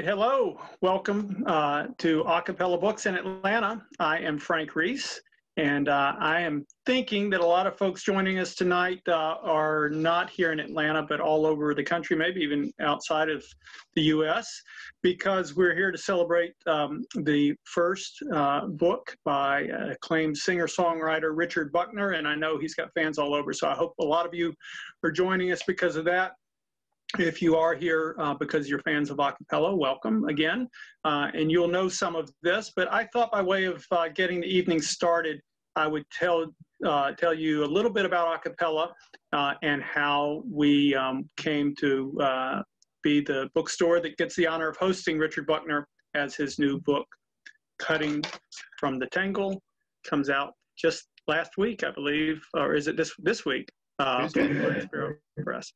Hello, welcome to A Cappella Books in Atlanta. I am Frank Reiss, and I am thinking that a lot of folks joining us tonight are not here in Atlanta, but all over the country, maybe even outside of the U.S., because we're here to celebrate the first book by acclaimed singer-songwriter Richard Buckner, and I know he's got fans all over, so I hope a lot of you are joining us because of that. If you are here because you're fans of a cappella, welcome again. And you'll know some of this, but I thought by way of getting the evening started, I would tell you a little bit about a cappella and how we came to be the bookstore that gets the honor of hosting Richard Buckner as his new book, Cutting from the Tangle, comes out just last week, I believe, or is it this week? Sparrow Press.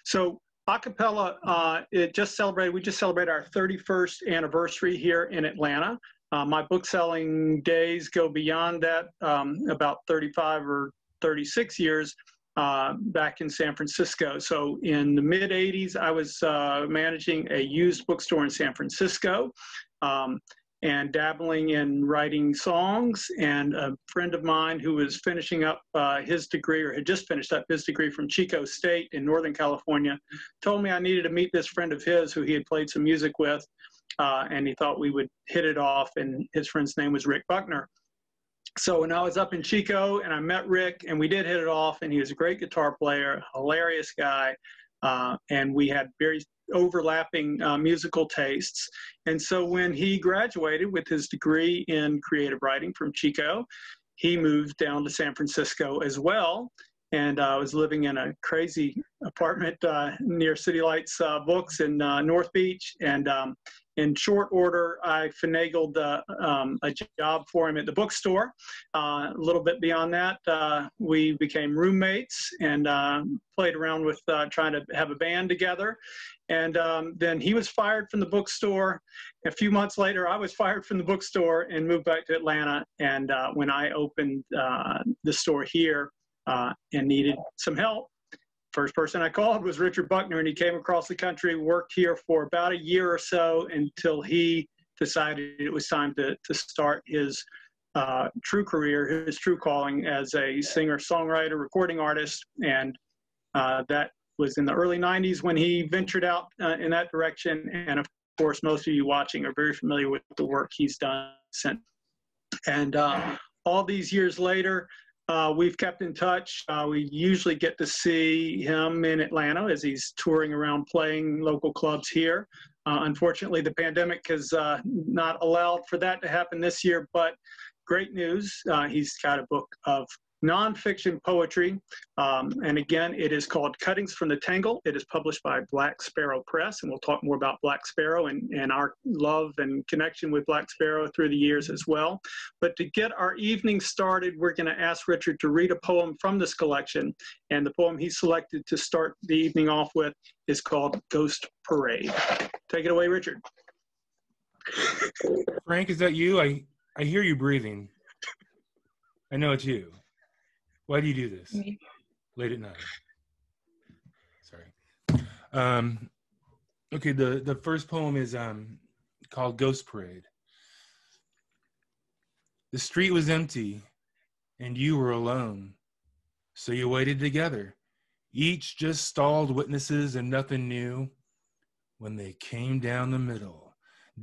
So a cappella, we just celebrated our 31st anniversary here in Atlanta. My book selling days go beyond that, about 35 or 36 years back in San Francisco. So in the mid 80s, I was managing a used bookstore in San Francisco and dabbling in writing songs. And a friend of mine who was finishing up his degree, or had just finished up his degree from Chico State in Northern California, told me I needed to meet this friend of his who he had played some music with, and he thought we would hit it off, and his friend's name was Rick Buckner. So when I was up in Chico and I met Rick, and we did hit it off, and he was a great guitar player, hilarious guy, and we had very overlapping musical tastes. And so when he graduated with his degree in creative writing from Chico, he moved down to San Francisco as well. And I was living in a crazy apartment near City Lights Books in North Beach. And in short order, I finagled a job for him at the bookstore. A little bit beyond that, we became roommates and played around with trying to have a band together. And then he was fired from the bookstore. A few months later, I was fired from the bookstore and moved back to Atlanta. And when I opened the store here and needed some help, first person I called was Richard Buckner, and he came across the country, worked here for about a year or so until he decided it was time to start his true career, his true calling as a singer-songwriter, recording artist. And that was in the early 90s when he ventured out in that direction. And of course, most of you watching are very familiar with the work he's done since. And all these years later, we've kept in touch. We usually get to see him in Atlanta as he's touring around playing local clubs here. Unfortunately, the pandemic has not allowed for that to happen this year, but great news. He's got a book of nonfiction poetry, and again, it is called Cuttings from the Tangle. It is published by Black Sparrow Press, and we'll talk more about Black Sparrow and our love and connection with Black Sparrow through the years as well. But to get our evening started, we're going to ask Richard to read a poem from this collection, and the poem he selected to start the evening off with is called Ghost Parade. Take it away, Richard. Frank, is that you? I hear you breathing. I know it's you. Why do you do this late at night? Sorry. Okay, the first poem is called Ghost Parade. The street was empty and you were alone. So you waited together, each just stalled witnesses and nothing new. When they came down the middle,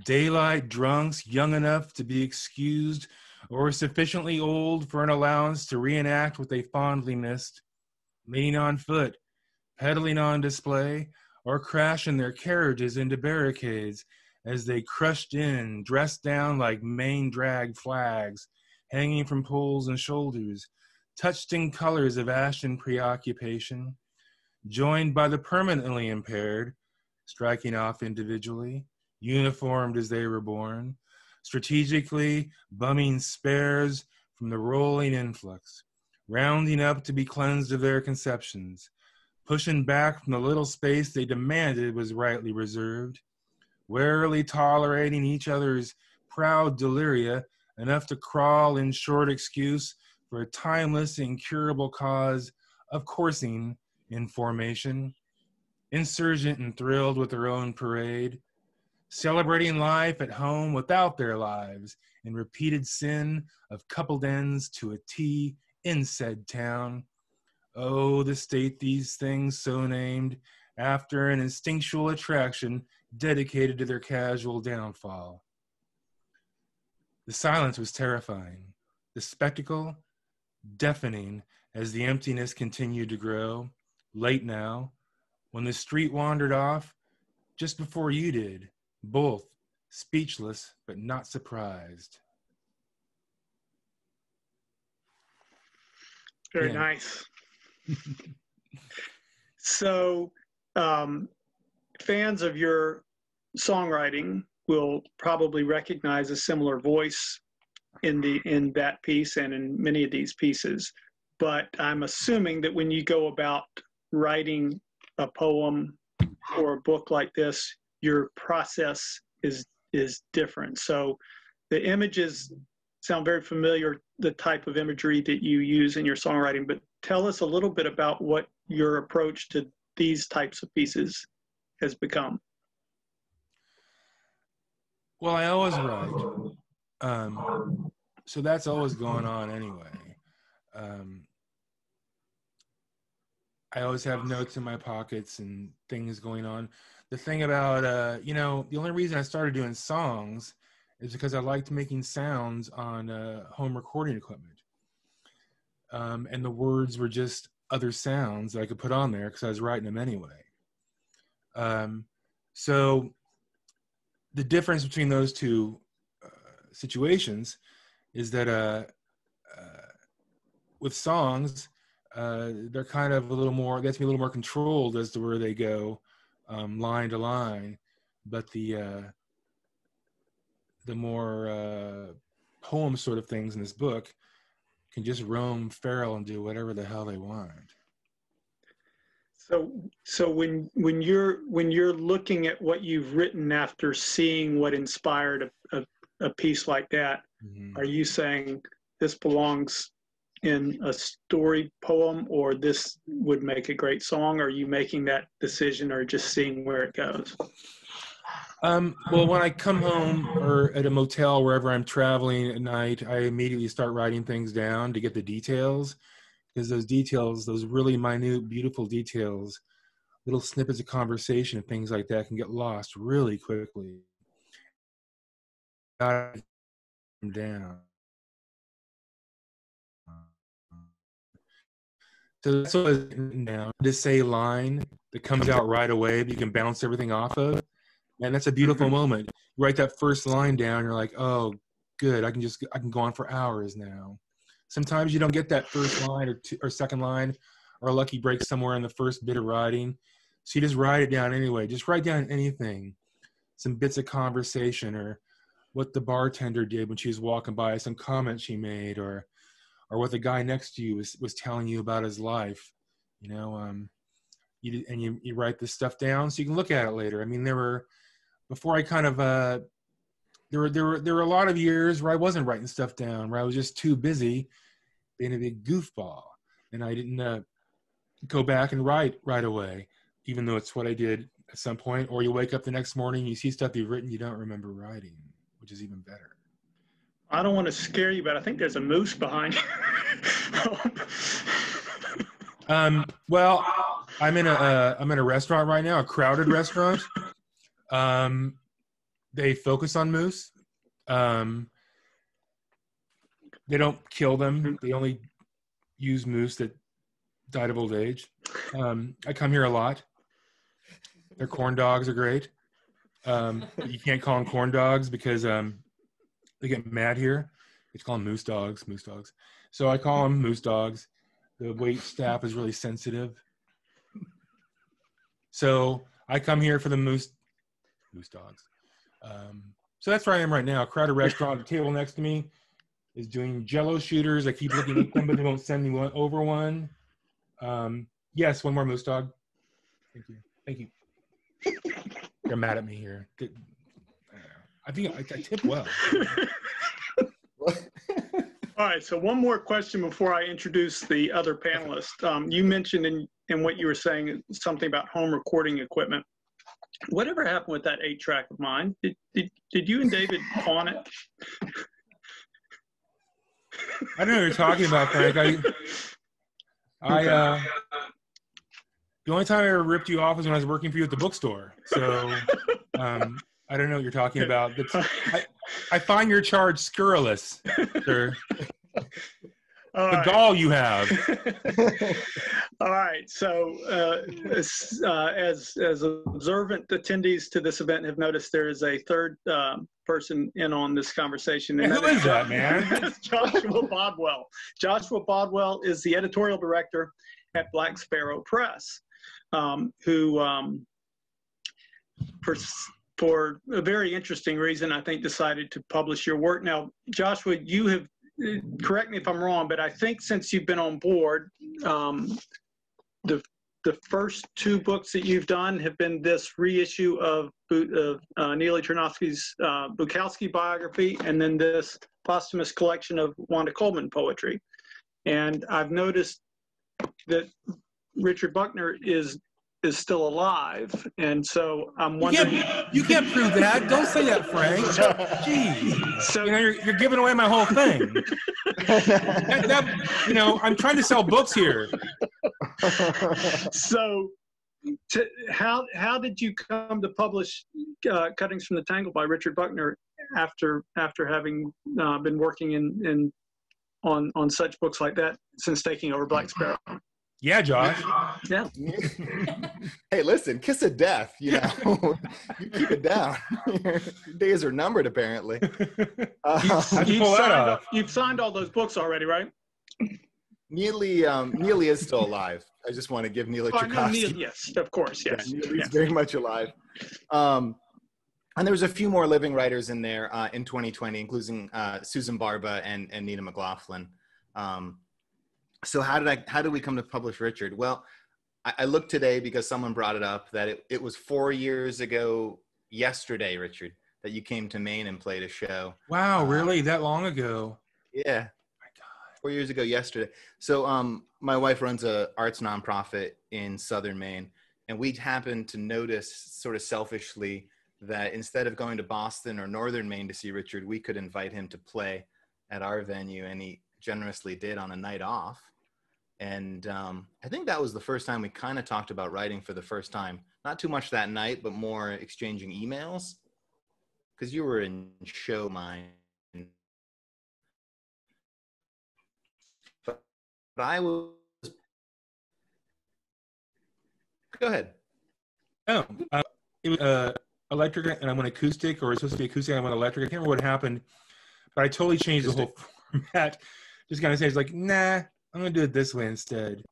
daylight drunks young enough to be excused or sufficiently old for an allowance to reenact what they fondly missed, leaning on foot, pedaling on display, or crashing their carriages into barricades as they crushed in, dressed down like main drag flags, hanging from poles and shoulders, touched in colors of ashen preoccupation, joined by the permanently impaired, striking off individually, uniformed as they were born, strategically bumming spares from the rolling influx, rounding up to be cleansed of their conceptions, pushing back from the little space they demanded was rightly reserved, warily tolerating each other's proud deliria enough to crawl in short excuse for a timeless, incurable cause of coursing in formation, insurgent and thrilled with their own parade, celebrating life at home without their lives, in repeated sin of coupled ends to a T in said town. Oh, the state these things so named, after an instinctual attraction dedicated to their casual downfall. The silence was terrifying, the spectacle deafening as the emptiness continued to grow. Late now, when the street wandered off, just before you did, both speechless but not surprised. Very nice. So, fans of your songwriting will probably recognize a similar voice in that piece and in many of these pieces. But I'm assuming that when you go about writing a poem or a book like this, your process is different. So the images sound very familiar, the type of imagery that you use in your songwriting, but tell us a little bit about what your approach to these types of pieces has become. Well, I always write. So that's always going on anyway. I always have notes in my pockets and things going on. The thing about, the only reason I started doing songs is because I liked making sounds on home recording equipment. And the words were just other sounds that I could put on there because I was writing them anyway. So the difference between those two situations is that with songs, they're kind of a little more, they have to be a little more controlled as to where they go, line to line. But the more poem sort of things in this book can just roam feral and do whatever the hell they want. So when you're looking at what you've written after seeing what inspired a piece like that, mm-hmm. Are you saying this belongs in a story poem, or this would make a great song? Are you making that decision, or just seeing where it goes? Well, when I come home or at a motel, wherever I'm traveling at night, I immediately start writing things down to get the details, because those details, those really minute, beautiful details, little snippets of conversation and things like that can get lost really quickly. Down. So that's what I was written down. To say line that comes out right away, but you can bounce everything off of. And that's a beautiful moment. You write that first line down, you're like, oh, good. I can go on for hours now. Sometimes you don't get that first line or second line, or a lucky break somewhere in the first bit of writing. So you just write it down anyway. Just write down anything, some bits of conversation, or what the bartender did when she was walking by, some comment she made, or what the guy next to you was telling you about his life. You write this stuff down so you can look at it later. I mean, there were a lot of years where I wasn't writing stuff down, where I was just too busy being a big goofball, and I didn't go back and write right away, even though it's what I did at some point. Or you wake up the next morning, you see stuff you've written you don't remember writing, which is even better. I don't want to scare you, but I think there's a moose behind you. Well, I'm in a restaurant right now, a crowded restaurant. They focus on moose. They don't kill them. They only use moose that died of old age. I come here a lot. Their corn dogs are great. You can't call them corn dogs because they get mad here. It's called moose dogs. So I call them moose dogs. The wait staff is really sensitive. So I come here for the moose dogs. So that's where I am right now. A crowded restaurant. The table next to me is doing Jello shooters. I keep looking at them, but they won't send me over one. Yes, one more moose dog. Thank you. They're mad at me here. I think I tip well. All right, so one more question before I introduce the other panelists. You mentioned in what you were saying something about home recording equipment. Whatever happened with that 8-track of mine? Did you and David pawn it? I don't know what you're talking about, Frank. The only time I ever ripped you off was when I was working for you at the bookstore. So I don't know what you're talking about. I find your charge scurrilous, sir. The gall you have. All right. So as observant attendees to this event have noticed, there is a third person in on this conversation. And who is that, man? That's Joshua Bodwell. Joshua Bodwell is the editorial director at Black Sparrow Press, who for a very interesting reason, I think, decided to publish your work. Now, Joshua, you have, correct me if I'm wrong, but I think since you've been on board, the first 2 books that you've done have been this reissue of Neely Tarnowski's Bukowski biography, and then this posthumous collection of Wanda Coleman poetry. And I've noticed that Richard Buckner is still alive, and so I'm wondering. You can't prove that. Don't say that, Frank. Jeez. So you're giving away my whole thing. I'm trying to sell books here. So, how did you come to publish Cuttings from the Tangle by Richard Buckner after having been working on such books like that since taking over Black Sparrow? Yeah, Josh. Yeah. Hey, listen, kiss of death, you keep it down. Your days are numbered, apparently. You've signed all those books already, right? Neely is still alive. I just want to give Neely Tarkowski. Yes, of course, yes. Yeah, Neely's very much alive. And there was a few more living writers in there in 2020, including Susan Barba and Nina McLaughlin. So how did we come to publish Richard? Well, I looked today because someone brought it up that it was 4 years ago yesterday, Richard, that you came to Maine and played a show. Wow, really? That long ago? Yeah. My God. 4 years ago yesterday. So my wife runs a arts nonprofit in Southern Maine, and we happened to notice sort of selfishly that instead of going to Boston or Northern Maine to see Richard, we could invite him to play at our venue, and he generously did on a night off. And I think that was the first time we kind of talked about writing for the first time. Not too much that night, but more exchanging emails. Because you were in show mind. But I was... Go ahead. Oh, it was electric and I went acoustic, or it was supposed to be acoustic and I went electric. I can't remember what happened, but I totally changed the whole format. Just kind of saying, it's like, nah, I'm going to do it this way instead.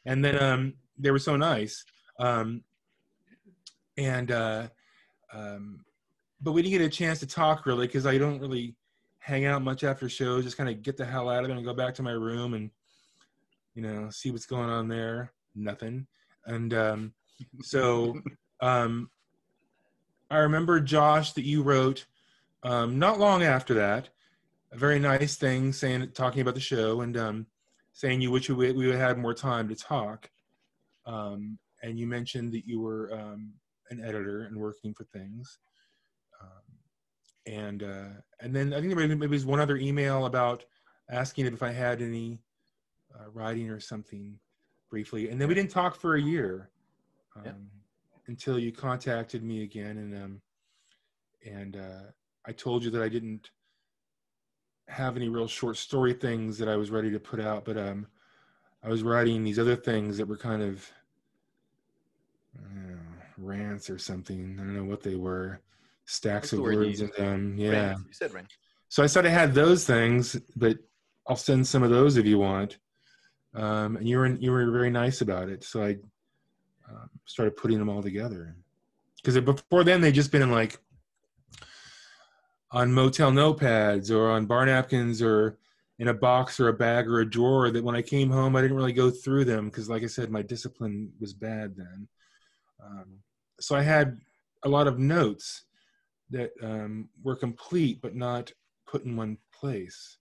And then they were so nice. But we didn't get a chance to talk really, because I don't really hang out much after shows, just kind of get the hell out of there and go back to my room and, see what's going on there. Nothing. And so I remember, Josh, that you wrote not long after that, a very nice thing talking about the show and saying you wish we would have had more time to talk. And you mentioned that you were an editor and working for things. And then I think there maybe was one other email about asking if I had any writing or something briefly. And then we didn't talk for a year until you contacted me again. And I told you that I didn't have any real short story things that I was ready to put out, but I was writing these other things that were kind of rants or something. I don't know what they were. Stacks of words and yeah. You said rant. So I sort of had those things, but I'll send some of those if you want. And you were very nice about it, so I started putting them all together. Because before then they'd just been in like on motel notepads or on bar napkins or in a box or a bag or a drawer that when I came home, I didn't really go through them because, like I said, my discipline was bad then. So I had a lot of notes that were complete but not put in one place.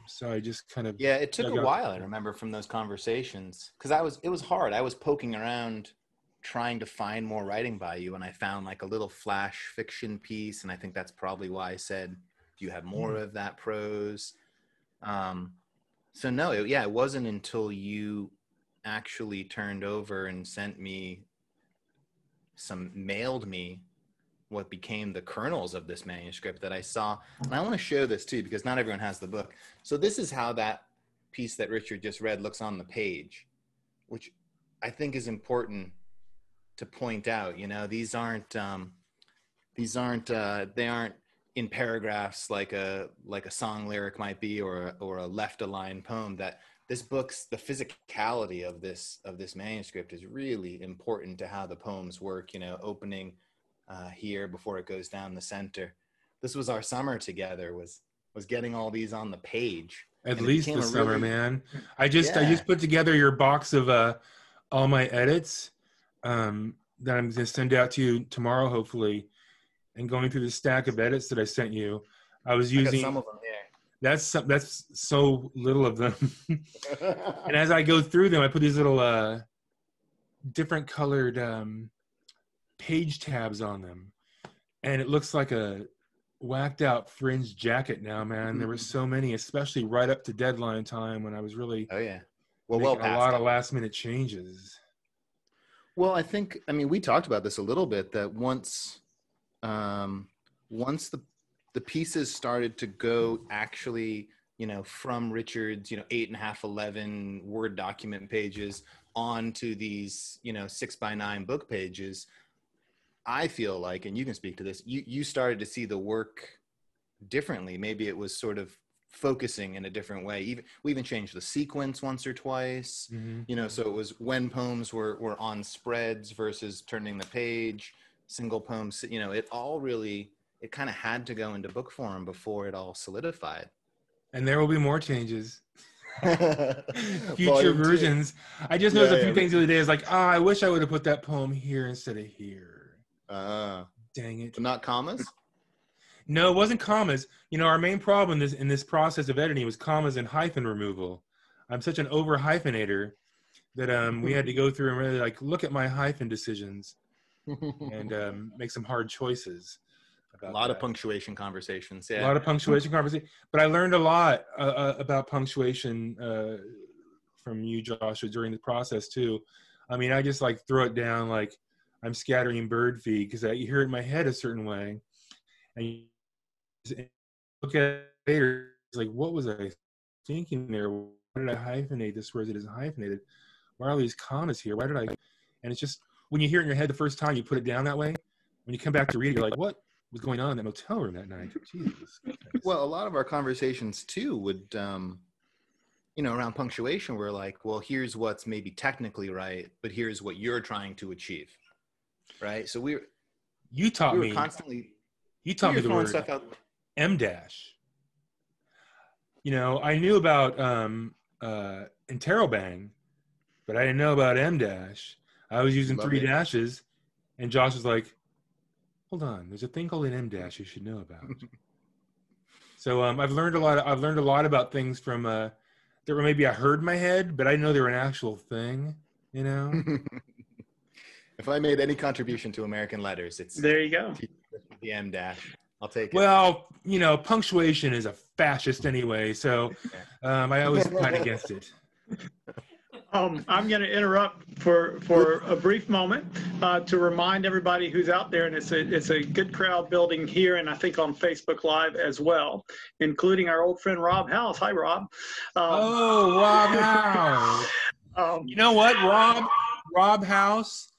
So I just kind of... Yeah, it took a while, I remember, from those conversations. Because it was hard. I was poking around trying to find more writing by you, and I found like a little flash fiction piece, and I think that's probably why I said, do you have more of that prose? So no, it wasn't until you actually turned over and mailed me what became the kernels of this manuscript that I saw. And I want to show this too, because not everyone has the book. So this is how that piece that Richard just read looks on the page, which I think is important to point out. You know, they aren't in paragraphs like a song lyric might be, or a left align poem. That this book's, the physicality of this manuscript is really important to how the poems work, you know, opening here before it goes down the center. This was our summer together, was getting all these on the page. At least the summer, man. I just put together your box of all my edits that I'm going to send out to you tomorrow, hopefully. And going through the stack of edits that I sent you, I was using some of them here. That's so little of them. And as I go through them, I put these little different colored page tabs on them, and it looks like a whacked out fringe jacket now, man. There were so many, especially right up to deadline time when I was really making a lot of last minute changes. Well, I mean, we talked about this a little bit, that once the pieces started to go actually, you know, from Richard's, you know, 8.5, 11 Word document pages onto these, you know, 6x9 book pages, I feel like, and you can speak to this, you started to see the work differently. Maybe it was sort of focusing in a different way. We even changed the sequence once or twice, you know, so it was when poems were on spreads versus turning the page, single poems, you know, it kind of had to go into book form before it all solidified. And there will be more changes. Future versions. I just noticed a few things the other day. Is like, I wish I would have put that poem here instead of here. Dang it. But not commas? No, it wasn't commas. You know, our main problem in this process of editing was commas and hyphen removal. I'm such an over hyphenator that we had to go through and really like look at my hyphen decisions and make some hard choices. A lot of punctuation conversations. Yeah. A lot of punctuation conversation. But I learned a lot about punctuation from you, Joshua, during the process too. I mean, I just like throw it down like I'm scattering bird feed because I hear it in my head a certain way. And you look at it later, it's like, what was I thinking there? Why did I hyphenate this whereas it isn't hyphenated? Why are all these commas here? Why did I? And it's just, when you hear it in your head the first time, you put it down that way. When you come back to read it, you're like, what was going on in that motel room that night? Jesus. Well, a lot of our conversations too would, you know, around punctuation, we're like, well, here's what's maybe technically right, but here's what you're trying to achieve, right? So you taught me the word stuff out. M-dash. You know, I knew about interrobang, but I didn't know about M-dash. I was using three dashes, and Josh was like, hold on, there's a thing called an M-dash you should know about. So I've learned a lot about things from that were maybe I heard in my head, but I didn't know they were an actual thing, you know? If I made any contribution to American letters, it's there you go. The M-dash. I'll take it. Well, you know, punctuation is a fascist anyway, so I always fight against it. I'm going to interrupt for a brief moment to remind everybody who's out there, and it's a good crowd building here, and I think on Facebook Live as well, including our old friend Rob House. Hi, Rob. Rob House. You know what, Rob House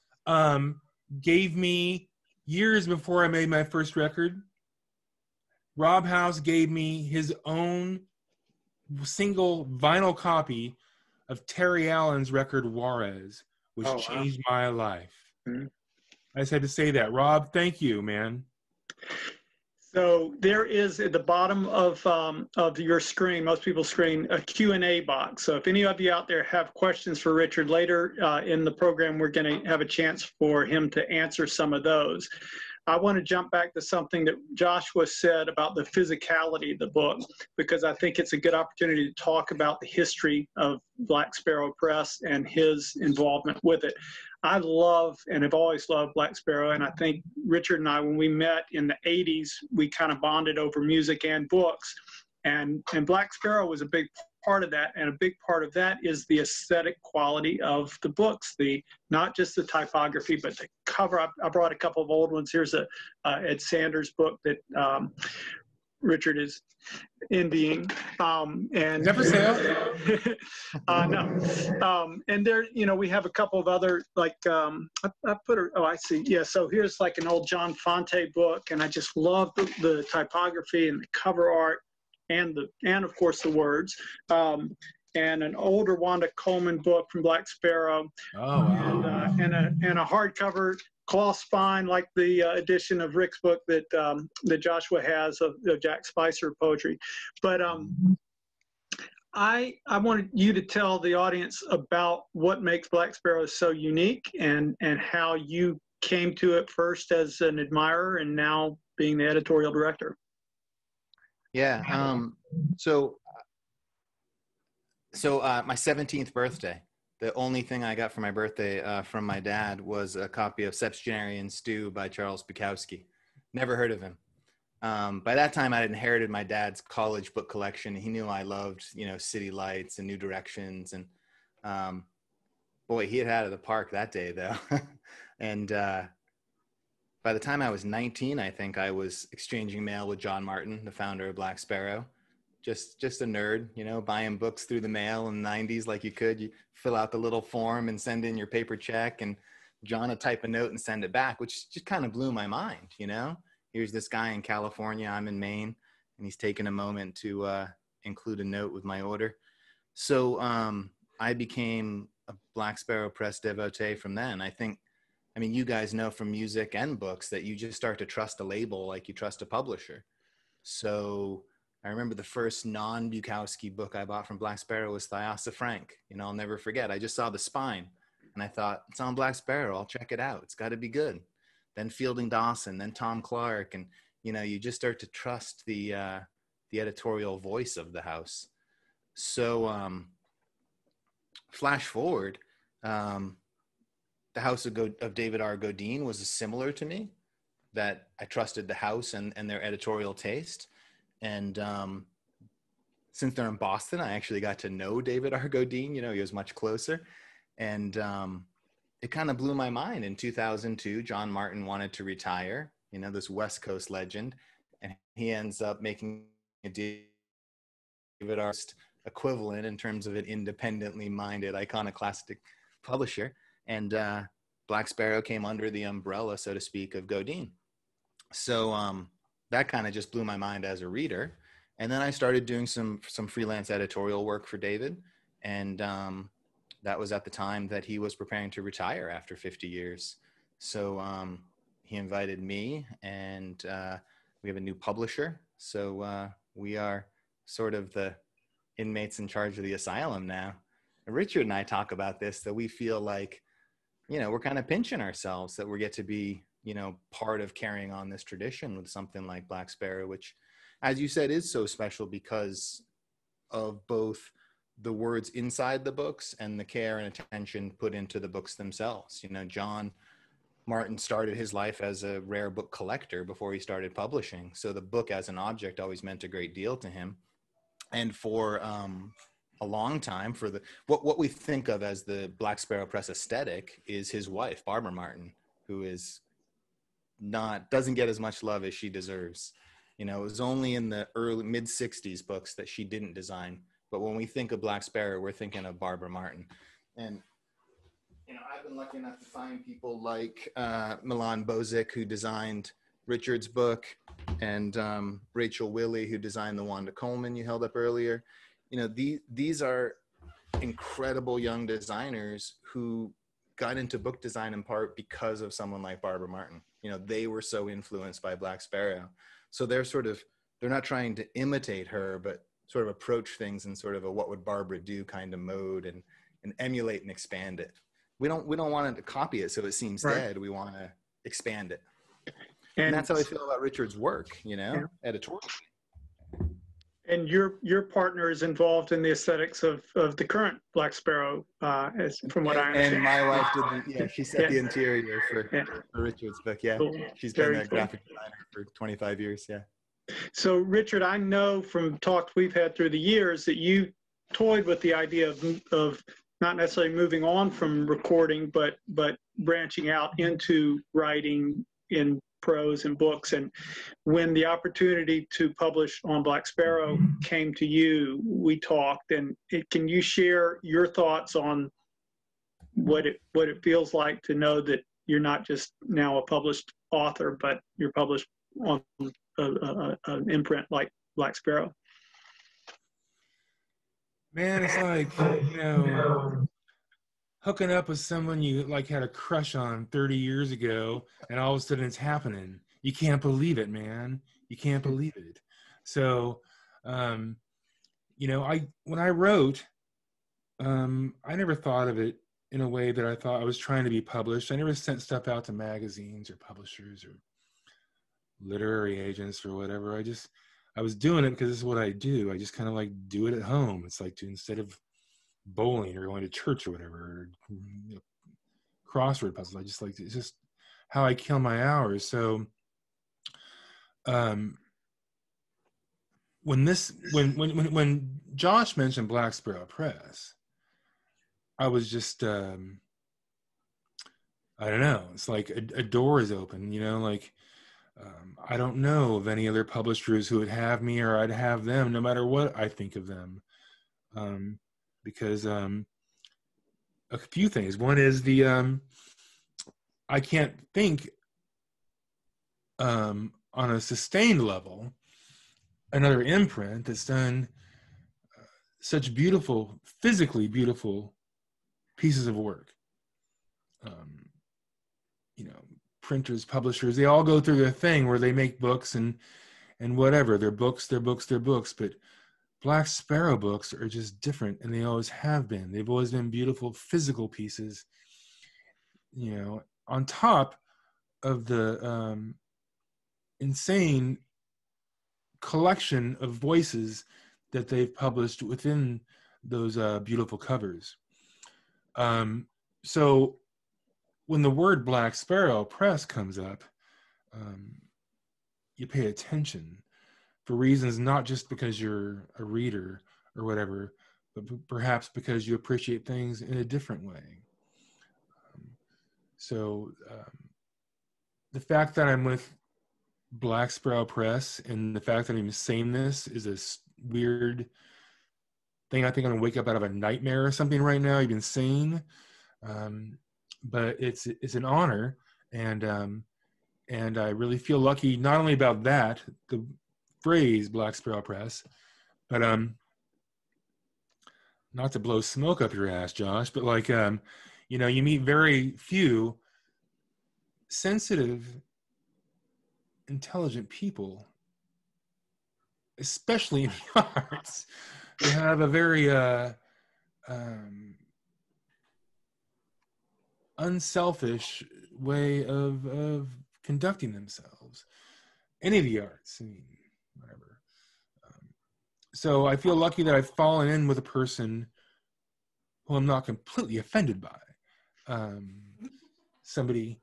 gave me, years before I made my first record, Rob House gave me his own single vinyl copy of Terry Allen's record Juarez, which changed my life. Mm-hmm. I just had to say that. Rob, thank you, man. So there is at the bottom of your screen, most people's screen, a Q&A box. So if any of you out there have questions for Richard later in the program, we're going to have a chance for him to answer some of those. I want to jump back to something that Joshua said about the physicality of the book, because I think it's a good opportunity to talk about the history of Black Sparrow Press and his involvement with it. I love and have always loved Black Sparrow, and I think Richard and I, when we met in the 80s, we kind of bonded over music and books, and Black Sparrow was a big part of that, and a big part of that is the aesthetic quality of the books, not just the typography, but the cover. I brought a couple of old ones. Here's a Ed Sanders book that Richard is envying. And Never sale. No. And there, we have a couple of other, like, I put her, oh, I see. Yeah, so here's like an old John Fonte book, and I just love the typography and the cover art and of course the words. And an older Wanda Coleman book from Black Sparrow. Oh, wow. And a hardcover cloth spine, like the edition of Rick's book that Joshua has of Jack Spicer poetry. But I wanted you to tell the audience about what makes Black Sparrow so unique, and how you came to it first as an admirer and now being the editorial director. Yeah. So my 17th birthday, the only thing I got for my birthday from my dad was a copy of Septuagenarian Stew by Charles Bukowski. Never heard of him. By that time, I had inherited my dad's college book collection. He knew I loved, City Lights and New Directions. And boy, he had it at the park that day, though. And by the time I was 19, I think I was exchanging mail with John Martin, the founder of Black Sparrow. Just a nerd, buying books through the mail in the 90s like you could. You fill out the little form and send in your paper check, and John would type a note and send it back, which just kind of blew my mind, Here's this guy in California, I'm in Maine, and he's taking a moment to include a note with my order. So I became a Black Sparrow Press devotee from then. I mean, you guys know from music and books that you just start to trust a label like you trust a publisher. So I remember the first non-Bukowski book I bought from Black Sparrow was Thyassa Frank. I'll never forget. I just saw the spine and I thought, it's on Black Sparrow. I'll check it out. It's got to be good. Then Fielding Dawson, then Tom Clark. And, you just start to trust the editorial voice of the house. So flash forward, the house of David R. Godine was similar to me, that I trusted the house and their editorial taste. And since they're in Boston, I actually got to know David R. Godine. He was much closer. And it kind of blew my mind. In 2002, John Martin wanted to retire, this West Coast legend. And he ends up making a David R. equivalent in terms of an independently minded iconoclastic publisher. And Black Sparrow came under the umbrella, so to speak, of Godine. So that kind of just blew my mind as a reader. And then I started doing some freelance editorial work for David. And that was at the time that he was preparing to retire after 50 years. So he invited me, and we have a new publisher. So we are sort of the inmates in charge of the asylum now. And Richard and I talk about this, that we feel like, we're kind of pinching ourselves that we get to be, part of carrying on this tradition with something like Black Sparrow, which, as you said, is so special because of both the words inside the books and the care and attention put into the books themselves. John Martin started his life as a rare book collector before he started publishing. So the book as an object always meant a great deal to him. And for a long time, for what we think of as the Black Sparrow Press aesthetic is his wife, Barbara Martin, who doesn't get as much love as she deserves. It was only in the early mid-60s books that she didn't design. But when we think of Black Sparrow, we're thinking of Barbara Martin. And I've been lucky enough to find people like Milan Bozic, who designed Richard's book, and Rachel Willey, who designed the Wanda Coleman you held up earlier. These are incredible young designers who got into book design in part because of someone like Barbara Martin. They were so influenced by Black Sparrow. So they're not trying to imitate her, but sort of approach things in sort of a what would Barbara do kind of mode, and emulate and expand it. We don't want to copy it so it seems dead. We want to expand it. And that's how I feel about Richard's work, you know, yeah. Editorial. And your partner is involved in the aesthetics of the current Black Sparrow, as from what I understand. And my wife did she set the interior for Richard's book. Yeah, cool. She's Very been a cool. graphic designer for 25 years. Yeah. So Richard, I know from talks we've had through the years that you toyed with the idea of not necessarily moving on from recording, but branching out into writing in prose and books. And when the opportunity to publish on Black Sparrow came to you, we talked. And can you share your thoughts on what it feels like to know that you're not just now a published author, but you're published on an imprint like Black Sparrow? Man, it's like, you know, hooking up with someone you like had a crush on 30 years ago, and all of a sudden it's happening. You can't believe it, man. You can't believe it. So, you know, when I wrote, I never thought of it in a way that I thought I was trying to be published. I never sent stuff out to magazines or publishers or literary agents or whatever. I was doing it because this is what I do. I just kind of like do it at home. It's like instead of bowling or going to church or whatever, or, you know, crossword puzzles, I just like, it's just how I kill my hours. So when Josh mentioned Black Sparrow Press, I was just I don't know, it's like a door is open, you know, like I don't know of any other publishers who would have me, or I'd have them no matter what I think of them. Because a few things. One is I can't think on a sustained level another imprint that's done such beautiful, physically beautiful pieces of work. You know, printers, publishers, they all go through their thing where they make books and whatever. They're books. But Black Sparrow books are just different, and they always have been. They've always been beautiful physical pieces, you know, on top of the insane collection of voices that they've published within those beautiful covers. So when the word Black Sparrow Press comes up, you pay attention for reasons not just because you're a reader or whatever, but perhaps because you appreciate things in a different way. So the fact that I'm with Black Sparrow Press and the fact that I'm saying this is a weird thing. I think I'm gonna wake up out of a nightmare or something right now. You've been saying, but it's an honor, and I really feel lucky not only about that, the phrase Black Sparrow Press, but not to blow smoke up your ass, Josh, but like you know, you meet very few sensitive, intelligent people, especially in the arts, who have a very unselfish way of conducting themselves. Any of the arts, I mean, whatever. So I feel lucky that I've fallen in with a person who I'm not completely offended by. Somebody,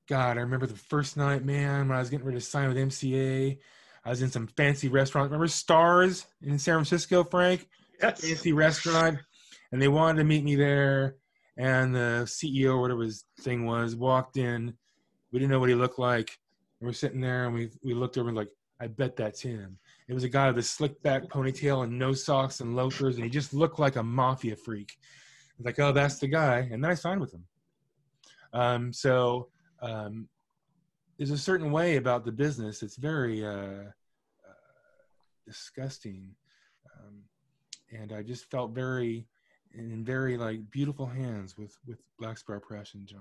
God, I remember the first night, man, when I was getting ready to sign with MCA. I was in some fancy restaurant. Remember Stars in San Francisco, Frank? Yes. Fancy restaurant. And they wanted to meet me there. And the CEO, or whatever his thing was, walked in. We didn't know what he looked like. And we're sitting there, and we looked over and like, I bet that's him. It was a guy with a slick back ponytail and no socks and loafers, and he just looked like a mafia freak. I was like, oh, that's the guy. And then I signed with him. There's a certain way about the business. It's very disgusting. And I just felt very like beautiful hands with Black Sparrow Press and Josh.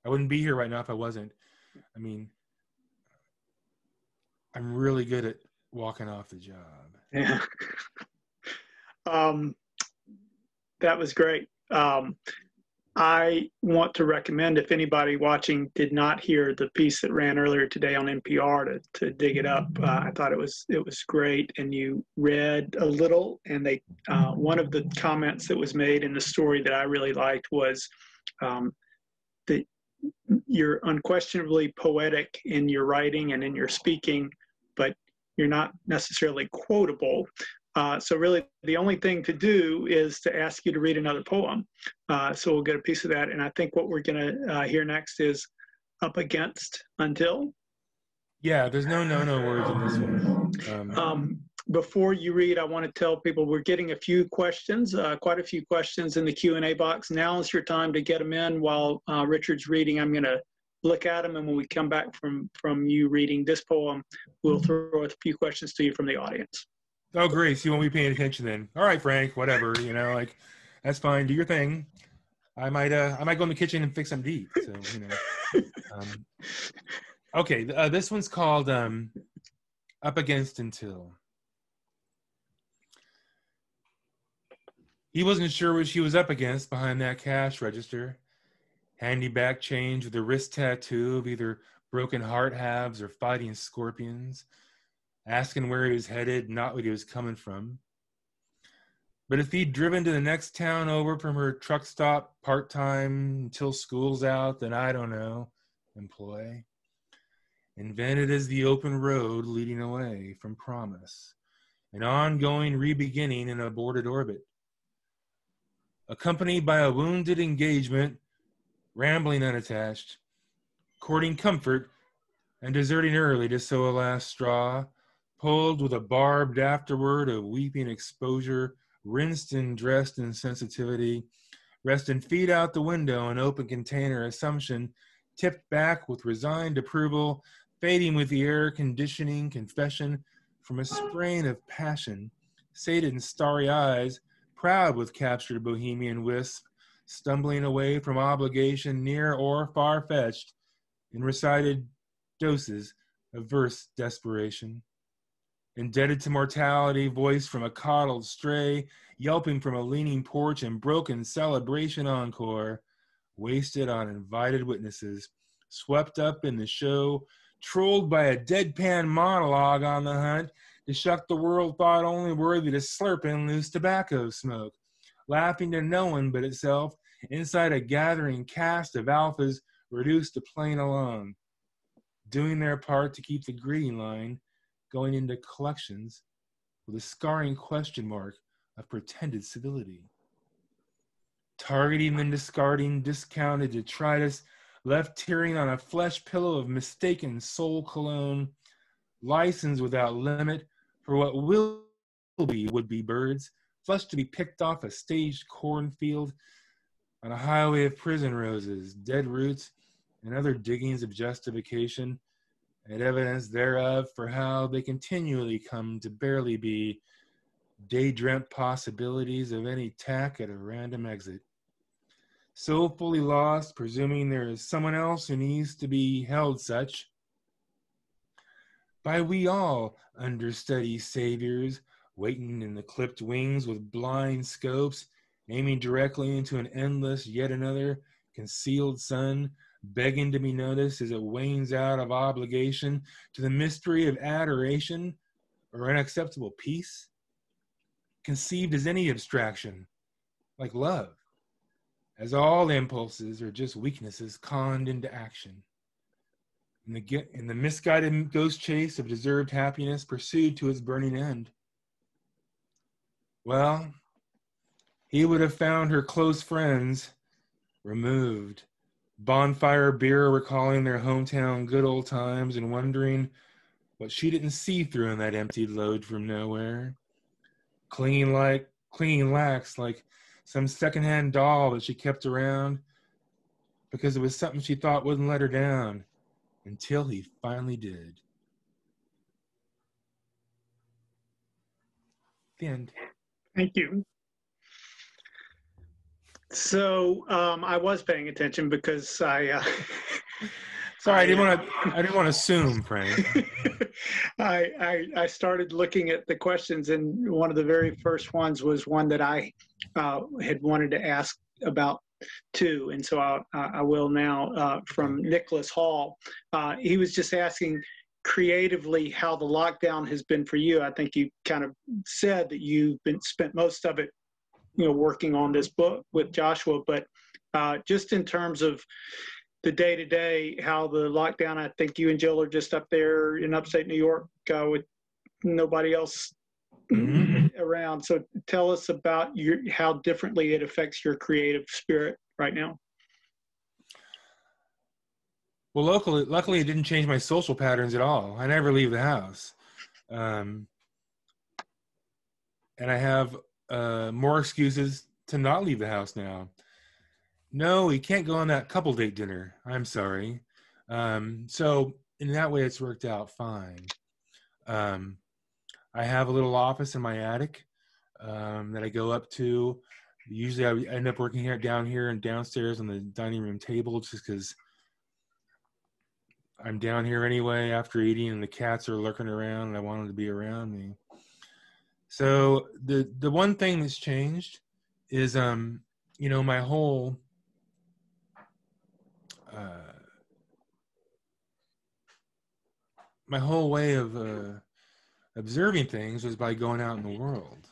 I wouldn't be here right now if I wasn't. I mean, I'm really good at walking off the job. Yeah. That was great. I want to recommend, if anybody watching did not hear the piece that ran earlier today on NPR, to dig it up. I thought it was great, and you read a little. And they one of the comments that was made in the story that I really liked was that you're unquestionably poetic in your writing and in your speaking, but you're not necessarily quotable. So really, the only thing to do is to ask you to read another poem. So we'll get a piece of that. And I think what we're going to hear next is Up Against Until. Yeah, there's no words in this one. Before you read, I want to tell people we're getting a few questions, quite a few questions in the Q&A box. Now is your time to get them in while Richard's reading. I'm going to look at them, and when we come back from you reading this poem, we'll throw a few questions to you from the audience. Oh, great. So you won't be paying attention then. All right, Frank, whatever, like, that's fine. Do your thing. I might go in the kitchen and fix some deep. So, okay. This one's called Up Against Until. He wasn't sure what she was up against behind that cash register. Handy back change with a wrist tattoo of either broken heart halves or fighting scorpions. Asking where he was headed, not what he was coming from. But if he'd driven to the next town over from her truck stop part-time until school's out, then I don't know, employ. Invented as the open road leading away from promise. An ongoing re-beginning in an aborted orbit. Accompanied by a wounded engagement, rambling unattached, courting comfort and deserting early to sow a last straw, pulled with a barbed afterward of weeping exposure, rinsed and dressed in sensitivity, resting feet out the window in open container assumption, tipped back with resigned approval, fading with the air conditioning confession from a sprain of passion, sated in starry eyes, proud with captured bohemian wisp, stumbling away from obligation near or far-fetched, in recited doses of verse desperation. Indebted to mortality, voiced from a coddled stray, yelping from a leaning porch and broken celebration encore, wasted on invited witnesses, swept up in the show, trolled by a deadpan monologue on the hunt to shuck the world thought only worthy to slurp in loose tobacco smoke, laughing to no one but itself inside a gathering cast of alphas reduced to playing alone, doing their part to keep the greeting line going into collections with a scarring question mark of pretended civility. Targeting and discarding discounted detritus, left tearing on a flesh pillow of mistaken soul cologne, license without limit for what will be would-be birds, flesh to be picked off a staged cornfield on a highway of prison roses, dead roots, and other diggings of justification, and evidence thereof for how they continually come to barely be day-dreamt possibilities of any tack at a random exit. So fully lost, presuming there is someone else who needs to be held such. By we all understudy saviors, waiting in the clipped wings with blind scopes, aiming directly into an endless yet another concealed sun, begging to be noticed as it wanes out of obligation to the mystery of adoration or unacceptable peace, conceived as any abstraction, like love, as all impulses are just weaknesses conned into action. In the misguided ghost chase of deserved happiness pursued to its burning end. Well, he would have found her close friends removed, bonfire beer recalling their hometown good old times and wondering what she didn't see through in that emptied load from nowhere, clinging lax like some secondhand doll that she kept around because it was something she thought wouldn't let her down until he finally did. The end. Thank you. So I was paying attention because I. Sorry, I didn't want to assume, Frank. I started looking at the questions, and one of the very first ones was one that I had wanted to ask about too, and so I will now from Nicholas Hall. He was just asking creatively how the lockdown has been for you. I think you kind of said that you've spent most of it, working on this book with Joshua, but just in terms of the day-to-day, how the lockdown, I think you and Jill are just up there in upstate New York with nobody else around. So tell us about how differently it affects your creative spirit right now. Well, luckily, it didn't change my social patterns at all. I never leave the house. And I have more excuses to not leave the house now. No, we can't go on that couple date dinner. I'm sorry. So in that way, it's worked out fine. I have a little office in my attic that I go up to. Usually I end up working down here and downstairs on the dining room table just because I'm down here anyway after eating and the cats are lurking around and I want them to be around me. So the one thing that's changed is, my whole way of observing things was by going out in the world.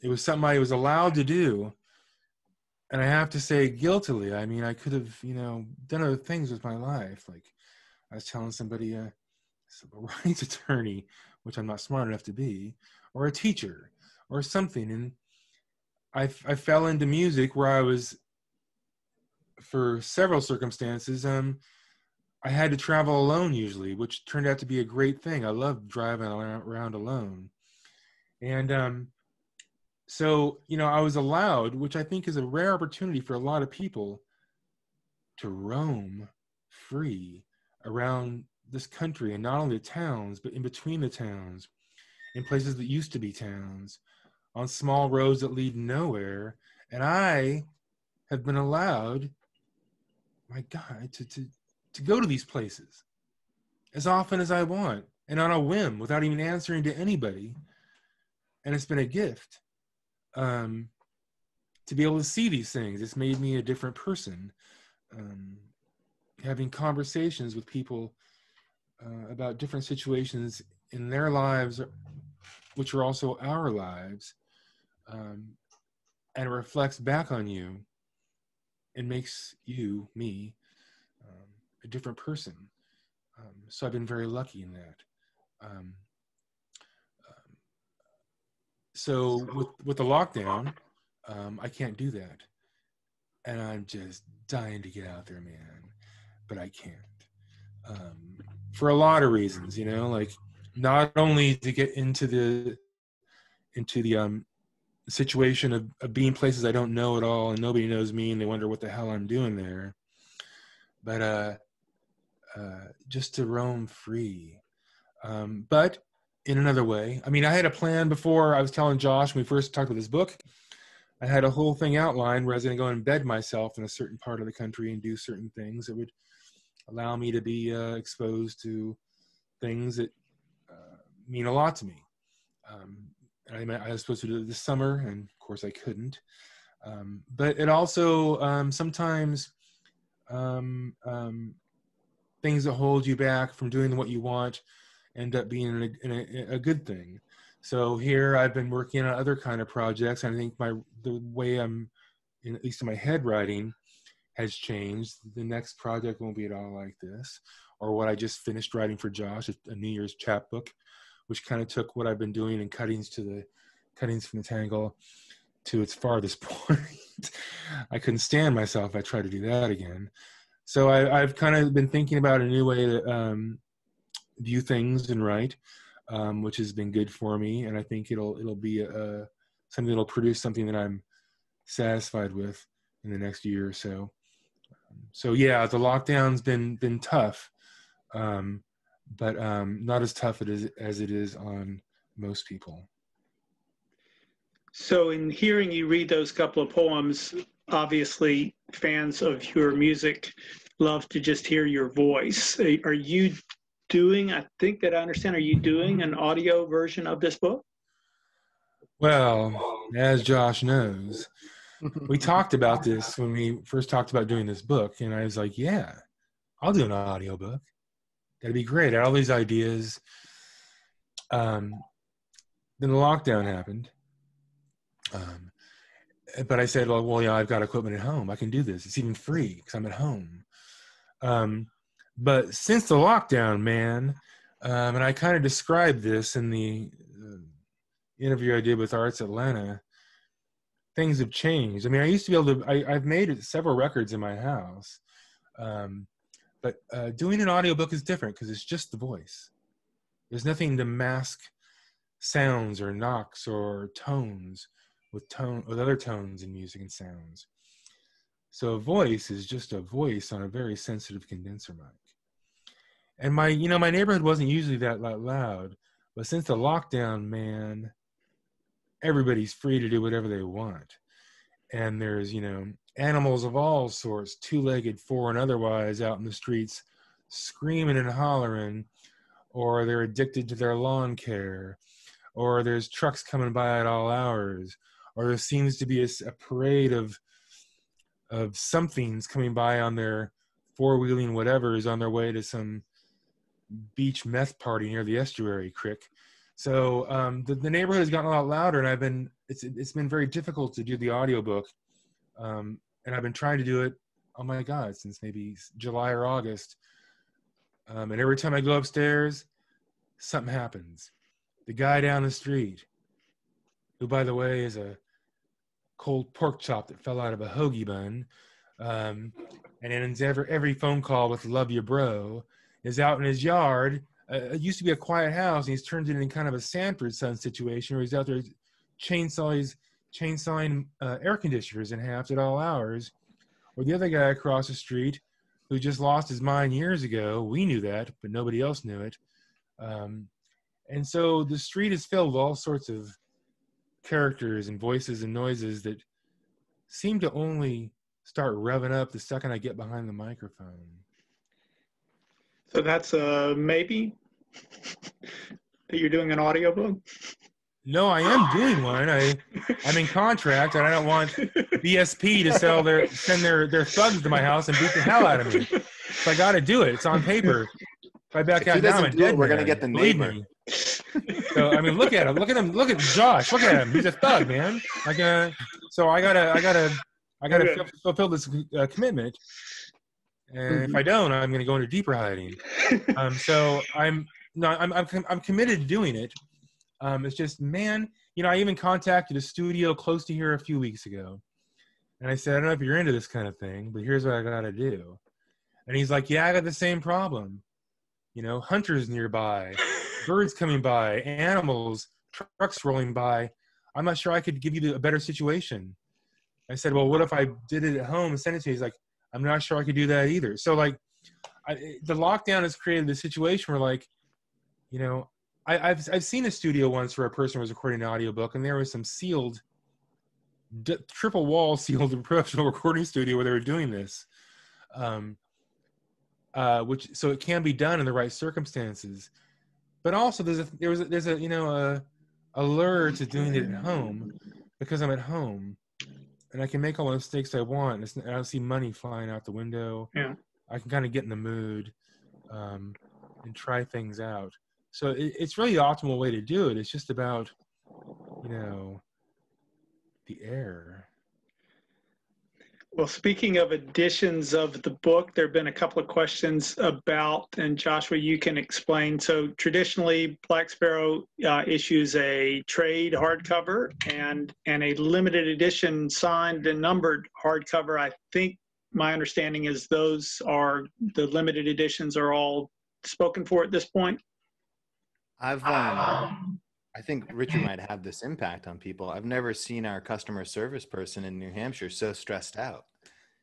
It was something I was allowed to do. And I have to say guiltily, I mean, I could have, done other things with my life. Like I was telling somebody, a civil rights attorney, which I'm not smart enough to be, or a teacher or something. And I fell into music where I was, for several circumstances, I had to travel alone usually, which turned out to be a great thing. I loved driving around alone. And so, I was allowed, which I think is a rare opportunity for a lot of people, to roam free around this country, and not only the towns, but in between the towns, in places that used to be towns, on small roads that lead nowhere. And I have been allowed, my God, to go to these places as often as I want and on a whim without even answering to anybody. And it's been a gift to be able to see these things. It's made me a different person. Having conversations with people about different situations in their lives, which are also our lives, and it reflects back on you and makes you, me, a different person. So I've been very lucky in that. So with the lockdown, I can't do that. And I'm just dying to get out there, man. But I can't. For a lot of reasons, like not only to get into the situation of being places I don't know at all and nobody knows me and they wonder what the hell I'm doing there, but just to roam free. But in another way, I mean, I had a plan before. I was telling Josh when we first talked about this book, I had a whole thing outlined where I was going to go and embed myself in a certain part of the country and do certain things that would allow me to be exposed to things that mean a lot to me. I was supposed to do it this summer, and of course I couldn't. But it also sometimes things that hold you back from doing what you want end up being a good thing. So here I've been working on other kind of projects. And I think the way I'm, at least in my head, writing has changed. The next project won't be at all like this, or what I just finished writing for Josh, a New Year's chapbook, which kind of took what I've been doing and cuttings from the Tangle to its farthest point. I couldn't stand myself if I tried to do that again. So I've kind of been thinking about a new way to view things and write, which has been good for me. And I think it'll be something that'll produce something that I'm satisfied with in the next year or so. So yeah, the lockdown's been tough, but not as tough as it is on most people. So in hearing you read those couple of poems, obviously fans of your music love to just hear your voice. Are you doing, I think that I understand, are you doing an audio version of this book? Well, as Josh knows, we talked about this when we first talked about doing this book, and I was like, yeah, I'll do an audiobook. That'd be great. I had all these ideas. Then the lockdown happened. But I said, well, yeah, I've got equipment at home. I can do this. It's even free because I'm at home. But since the lockdown, man, and I kind of described this in the interview I did with Arts Atlanta, things have changed. I mean, I used to be able to, I've made several records in my house, but doing an audiobook is different because it's just the voice. There's nothing to mask sounds or knocks or tones with other tones in music and sounds. So a voice is just a voice on a very sensitive condenser mic. And my neighborhood wasn't usually that loud, but since the lockdown, man, everybody's free to do whatever they want. And there's, animals of all sorts, two-legged, four and otherwise, out in the streets screaming and hollering, or they're addicted to their lawn care, or there's trucks coming by at all hours, or there seems to be a parade of somethings coming by on their four-wheeling whatevers on their way to some beach meth party near the estuary creek. So the neighborhood has gotten a lot louder, and it's been very difficult to do the audiobook. And I've been trying to do it, oh my God, since maybe July or August. And every time I go upstairs, something happens. The guy down the street, who, by the way, is a cold pork chop that fell out of a hoagie bun, and ends every phone call with "love you, bro," is out in his yard. It used to be a quiet house, and he's turned it into kind of a Sanford Son situation, where he's out there chainsawing air conditioners in half at all hours. Or the other guy across the street, who just lost his mind years ago. We knew that, but nobody else knew it. And so the street is filled with all sorts of characters and voices and noises that seem to only start revving up the second I get behind the microphone. So that's a maybe that you're doing an audiobook? No, I am doing one. I'm in contract, and I don't want BSP to send their thugs to my house and beat the hell out of me. So I got to do it. It's on paper. If I back out now, I'm dead. We're gonna get the neighbor. So I mean, look at him. Look at him. Look at Josh. Look at him. He's a thug, man. So I gotta fulfill this commitment. And if I don't, I'm gonna go into deeper hiding. So I'm committed to doing it. It's just, man, I even contacted a studio close to here a few weeks ago. And I said, I don't know if you're into this kind of thing, but here's what I got to do. And he's like, yeah, I got the same problem. Hunters nearby, birds coming by, animals, trucks rolling by. I'm not sure I could give you a better situation. I said, well, what if I did it at home and sent it to you? He's like, I'm not sure I could do that either. So, the lockdown has created this situation where, I've seen a studio once where a person was recording an audiobook, and there was some sealed, triple wall sealed professional recording studio where they were doing this, so it can be done in the right circumstances. But also there's a allure to doing it at home, because I'm at home and I can make all the mistakes I want. I don't see money flying out the window. Yeah, I can kind of get in the mood and try things out. So it's really the optimal way to do it. It's just about, the air. Well, speaking of editions of the book, there have been a couple of questions about, and Joshua, you can explain. So traditionally, Black Sparrow issues a trade hardcover and a limited edition signed and numbered hardcover. I think my understanding is the limited editions are all spoken for at this point. I think Richard might have this impact on people. I've never seen our customer service person in New Hampshire so stressed out.